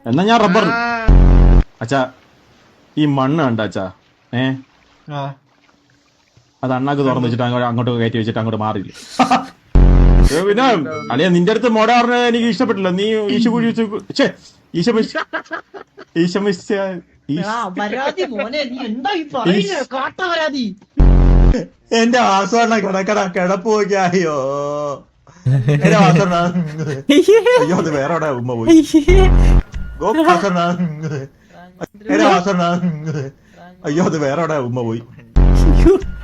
എന്നാ ഞാൻ റബ്ബർ. അച്ഛാ ഈ മണ്ണ് കണ്ട അച്ഛാ, അത് അണ്ണാക്ക് തുറന്നു വെച്ചിട്ട് അങ്ങോട്ട് കയറ്റി വെച്ചിട്ട് അങ്ങോട്ട് മാറിയില്ല. പിന്നെ അളിയ നിന്റെ അടുത്ത് മോട പറഞ്ഞ എനിക്ക് ഇഷ്ടപ്പെട്ടില്ല. നീ എന്റെ വാസവണ്ണ കിടപ്പ് നോക്കിയായോ. എന്റെ വാസവണ്ണ അയ്യോ അത് വേറെ എവിടെ ഉമ്മ പോയി. വാസവണ്ണ എന്റെ വാസവണ്ണ അയ്യോ അത് വേറെ എവിടെ ഉമ്മ പോയി.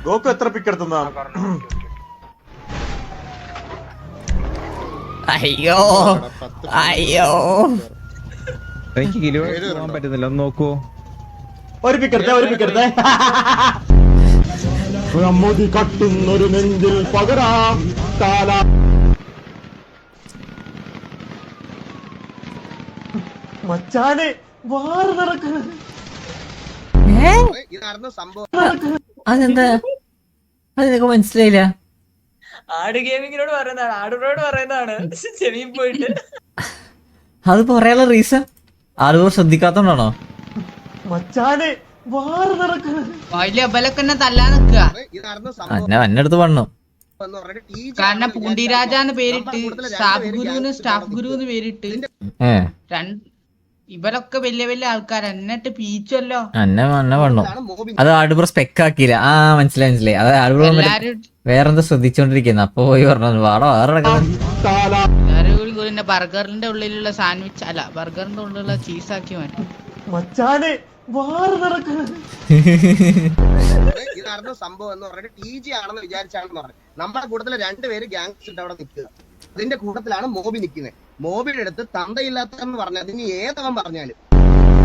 ഗോക്കു എത്ര പിക്കെടുത്തുന്നാ? അയ്യോ അയ്യോ എനിക്ക് കിലോ പോകാൻ പറ്റുന്നില്ല. ഒന്ന് നോക്കൂ. ഒരു പിക്കെടുത്തേ മുതി കട്ടുന്നൊരു നെഞ്ചിൽ പകരാം കാല. മച്ചാനെ വാറ് നടക്കുന്നത്. അതെന്താ അതെനിക്ക് മനസ്സിലായില്ല. ആട് ഗെയിമിങ്ങിനോട് പറയുന്നതാണ്, ആടുകളോട് പറയുന്നതാണ്. ചെവിയിൽ പോയിട്ട് അത് പറയാനുള്ള റീസൺ ആളുകൾ ശ്രദ്ധിക്കാത്തോണ്ടാണോ? മച്ചാനെ വാറ് നടക്കുന്നത്. എന്നെ അടുത്ത് പറഞ്ഞു. കാരണം പൂണ്ടിരാജാന്ന് പേരിട്ട് സ്റ്റാഫ് ഗുരുന്ന് പേരിട്ട് ഇവരൊക്കെ വലിയ വലിയ ആൾക്കാർ എന്നിട്ട് പീച്ചല്ലോ. എന്നെ പറഞ്ഞു. അത് ആടുപുറ സ്പെക്കാക്കിയില്ല. മനസ്സിലായി. അത് ആടുപുറ വേറെന്താ ശ്രദ്ധിച്ചോണ്ടിരിക്കുന്നു. അപ്പൊ പോയി പറഞ്ഞു വാടോ വേറെ എല്ലാരും ബർഗറിന്റെ ഉള്ളിലുള്ള സാൻഡ്വിച്ച് അല്ല, ബർഗറിന്റെ ഉള്ളിലുള്ള ചീസാക്കി മാറ്റി. മച്ചാനെ വാറ് നടക്കുന്നത്. ഇതായിരുന്നു സംഭവം എന്ന് പറഞ്ഞിട്ട് TG ആണെന്ന് വിചാരിച്ചാണെന്ന് പറഞ്ഞു. നമ്മുടെ കൂട്ടത്തില് 2 പേര് ഗ്യാങ്സ് അവിടെ നിൽക്കുക. അതിന്റെ കൂട്ടത്തിലാണ് മോബി നിൽക്കുന്നത്. മോബിയുടെ അടുത്ത് തന്തയില്ലാത്തെന്ന് പറഞ്ഞാൽ അതിന് ഏതവൻ പറഞ്ഞാലും